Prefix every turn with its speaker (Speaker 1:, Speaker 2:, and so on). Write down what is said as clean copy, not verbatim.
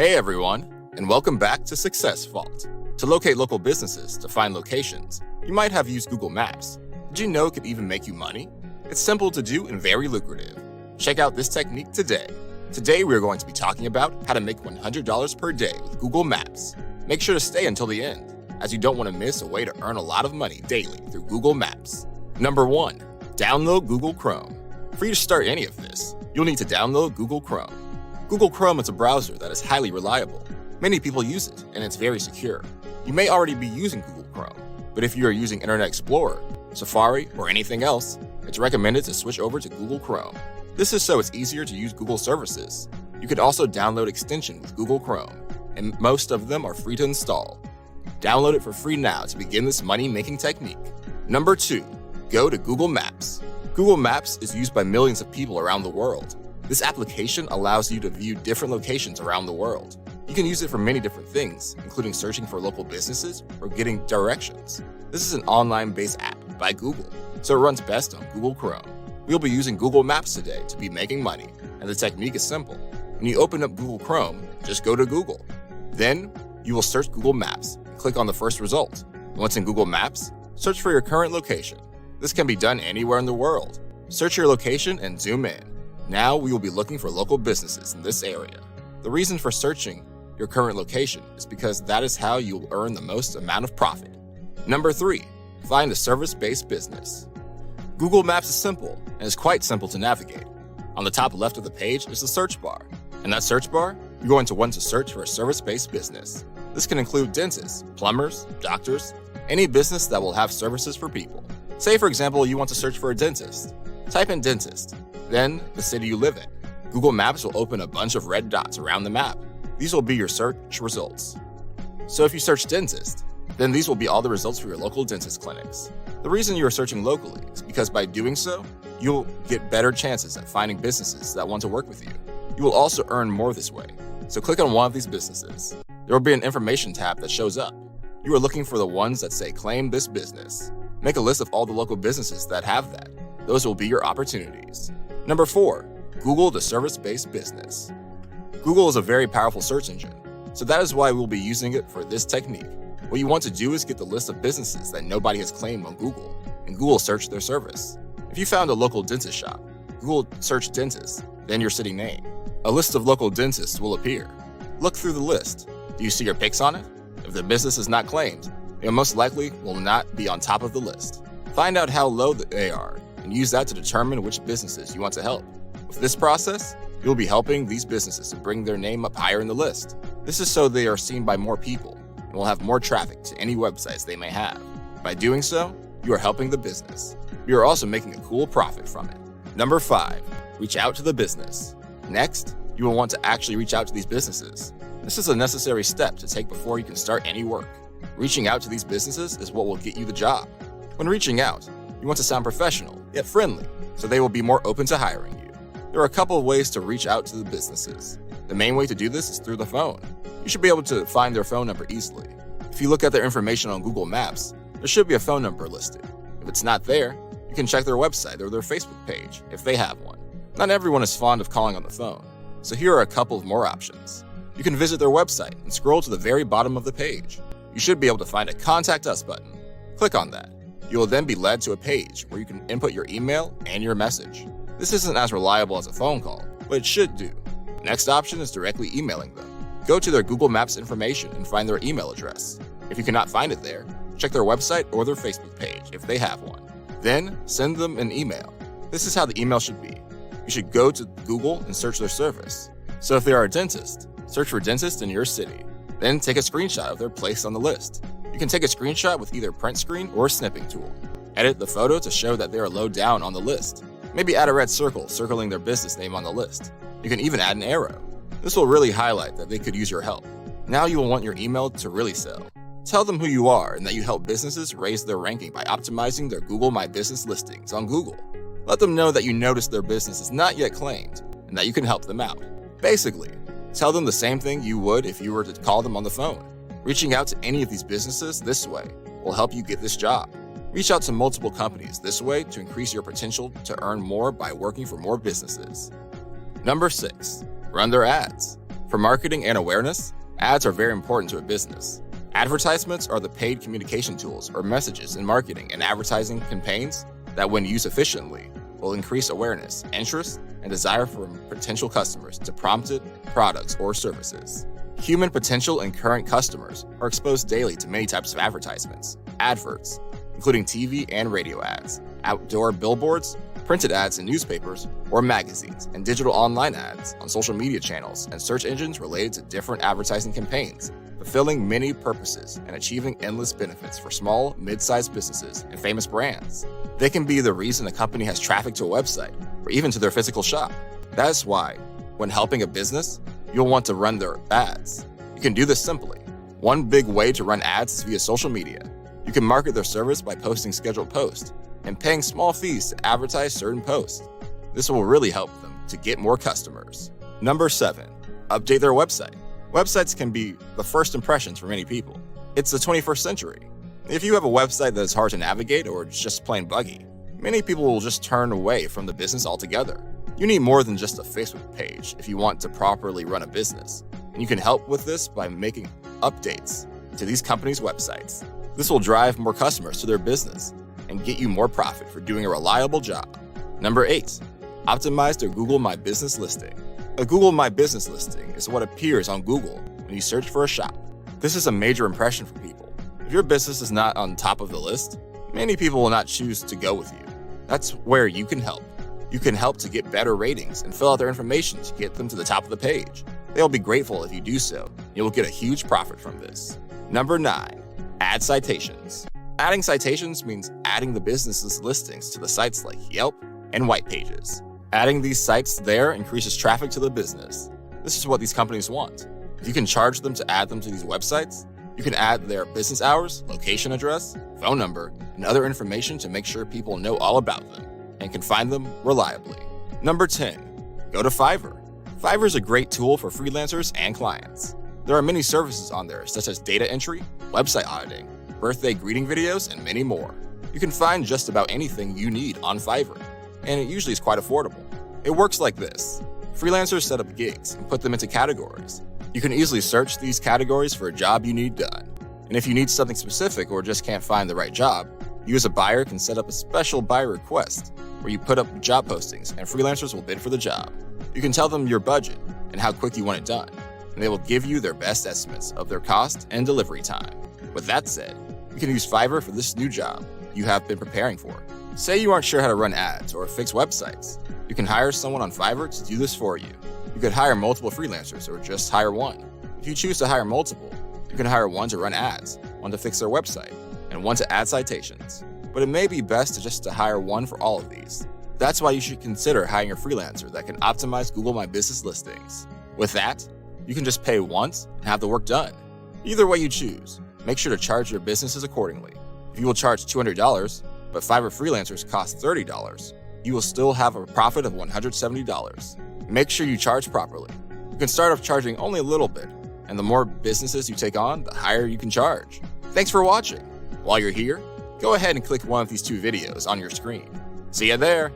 Speaker 1: Hey everyone, and welcome back to successvault. To locate local businesses, to find locations, you might have used Google Maps. Did you know it could even make you money? It's simple to do and very lucrative. Check out this technique today. Today we are going to be talking about how to make $100 per day with Google Maps. Make sure to stay until the end, as you don't want to miss a way to earn a lot of money daily through Google Maps. Number 1. Download Google Chrome. For you to start any of this, you'll need to download Google Chrome. Google Chrome is a browser that is highly reliable. Many people use it, and it's very secure. You may already be using Google Chrome, but if you are using Internet Explorer, Safari, or anything else, it's recommended to switch over to Google Chrome. This is so it's easier to use Google services. You can also download extensions with Google Chrome, and most of them are free to install. Download it for free now to begin this money-making technique. Number 2. Go to Google Maps. Google Maps is used by millions of people around the world. This application allows you to view different locations around the world. You can use it for many different things, including searching for local businesses or getting directions. This is an online-based app by Google, so it runs best on Google Chrome. We'll be using Google Maps today to be making money, and the technique is simple. When you open up Google Chrome, just go to Google. Then, you will search Google Maps and click on the first result. Once in Google Maps, search for your current location. This can be done anywhere in the world. Search your location and zoom in. Now we will be looking for local businesses in this area. The reason for searching your current location is because that is how you will earn the most amount of profit. Number 3. Find a service-based business. Google Maps is simple and is quite simple to navigate. On the top left of the page is the search bar. In that search bar, you're going to want to search for a service-based business. This can include dentists, plumbers, doctors, any business that will have services for people. Say, for example, you want to search for a dentist. Type in dentist, then the city you live in. Google Maps will open a bunch of red dots around the map. These will be your search results. So if you search dentist, then these will be all the results for your local dentist clinics. The reason you are searching locally is because by doing so, you'll get better chances at finding businesses that want to work with you. You will also earn more this way. So click on one of these businesses. There will be an information tab that shows up. You are looking for the ones that say claim this business. Make a list of all the local businesses that have that. Those will be your opportunities. Number 4. Google the service-based business. Google is a very powerful search engine, so that is why we'll be using it for this technique. What you want to do is get the list of businesses that nobody has claimed on Google, and Google search their service. If you found a local dentist shop, Google search dentist, then your city name. A list of local dentists will appear. Look through the list. Do you see your pics on it? If the business is not claimed, it most likely will not be on top of the list. Find out how low they are, and use that to determine which businesses you want to help. With this process, you'll be helping these businesses to bring their name up higher in the list. This is so they are seen by more people and will have more traffic to any websites they may have. By doing so, you are helping the business. You are also making a cool profit from it. Number 5. Reach out to the business. Next, you will want to actually reach out to these businesses. This is a necessary step to take before you can start any work. Reaching out to these businesses is what will get you the job. When reaching out, you want to sound professional, yet friendly, so they will be more open to hiring you. There are a couple of ways to reach out to the businesses. The main way to do this is through the phone. You should be able to find their phone number easily. If you look at their information on Google Maps, there should be a phone number listed. If it's not there, you can check their website or their Facebook page, if they have one. Not everyone is fond of calling on the phone, so here are a couple of more options. You can visit their website and scroll to the very bottom of the page. You should be able to find a Contact Us button. Click on that. You will then be led to a page where you can input your email and your message. This isn't as reliable as a phone call, but it should do. The next option is directly emailing them. Go to their Google Maps information and find their email address. If you cannot find it there, check their website or their Facebook page if they have one. Then send them an email. This is how the email should be. You should go to Google and search their service. So if they are a dentist, search for dentist in your city. Then take a screenshot of their place on the list. You can take a screenshot with either print screen or a snipping tool. Edit the photo to show that they are low down on the list. Maybe add a red circle circling their business name on the list. You can even add an arrow. This will really highlight that they could use your help. Now you will want your email to really sell. Tell them who you are and that you help businesses raise their ranking by optimizing their Google My Business listings on Google. Let them know that you noticed their business is not yet claimed and that you can help them out. Basically, tell them the same thing you would if you were to call them on the phone. Reaching out to any of these businesses this way will help you get this job. Reach out to multiple companies this way to increase your potential to earn more by working for more businesses. Number 6. Run their ads. For marketing and awareness, ads are very important to a business. Advertisements are the paid communication tools or messages in marketing and advertising campaigns that, when used efficiently, will increase awareness, interest, and desire from potential customers to prompted products or services. Human potential and current customers are exposed daily to many types of advertisements, adverts, including TV and radio ads, outdoor billboards, printed ads in newspapers or magazines, and digital online ads on social media channels and search engines related to different advertising campaigns, fulfilling many purposes and achieving endless benefits for small, mid-sized businesses and famous brands. They can be the reason a company has traffic to a website or even to their physical shop. That's why, when helping a business, you'll want to run their ads. You can do this simply. One big way to run ads is via social media. You can market their service by posting scheduled posts and paying small fees to advertise certain posts. This will really help them to get more customers. Number 7, update their website. Websites can be the first impressions for many people. It's the 21st century. If you have a website that is hard to navigate or just plain buggy, many people will just turn away from the business altogether. You need more than just a Facebook page if you want to properly run a business, and you can help with this by making updates to these companies' websites. This will drive more customers to their business and get you more profit for doing a reliable job. Number 8, optimize their Google My Business listing. A Google My Business listing is what appears on Google when you search for a shop. This is a major impression for people. If your business is not on top of the list, many people will not choose to go with you. That's where you can help. You can help to get better ratings and fill out their information to get them to the top of the page. They'll be grateful if you do so. You will get a huge profit from this. Number 9, add citations. Adding citations means adding the business's listings to the sites like Yelp and White Pages. Adding these sites there increases traffic to the business. This is what these companies want. If you can charge them to add them to these websites, you can add their business hours, location address, phone number, and other information to make sure people know all about them and can find them reliably. Number 10, go to Fiverr. Fiverr is a great tool for freelancers and clients. There are many services on there, such as data entry, website auditing, birthday greeting videos, and many more. You can find just about anything you need on Fiverr, and it usually is quite affordable. It works like this. Freelancers set up gigs and put them into categories. You can easily search these categories for a job you need done. And if you need something specific or just can't find the right job, you as a buyer can set up a special buyer request where you put up job postings and freelancers will bid for the job. You can tell them your budget and how quick you want it done, and they will give you their best estimates of their cost and delivery time. With that said, you can use Fiverr for this new job you have been preparing for. Say you aren't sure how to run ads or fix websites. You can hire someone on Fiverr to do this for you. You could hire multiple freelancers or just hire one. If you choose to hire multiple, you can hire one to run ads, one to fix their website, and one to add citations. But it may be best to hire one for all of these. That's why you should consider hiring a freelancer that can optimize Google My Business listings. With that, you can just pay once and have the work done. Either way you choose, make sure to charge your businesses accordingly. If you will charge $200, but Fiverr freelancers cost $30, you will still have a profit of $170. Make sure you charge properly. You can start off charging only a little bit, and the more businesses you take on, the higher you can charge. Thanks for watching. While you're here, go ahead and click one of these 2 videos on your screen. See ya there!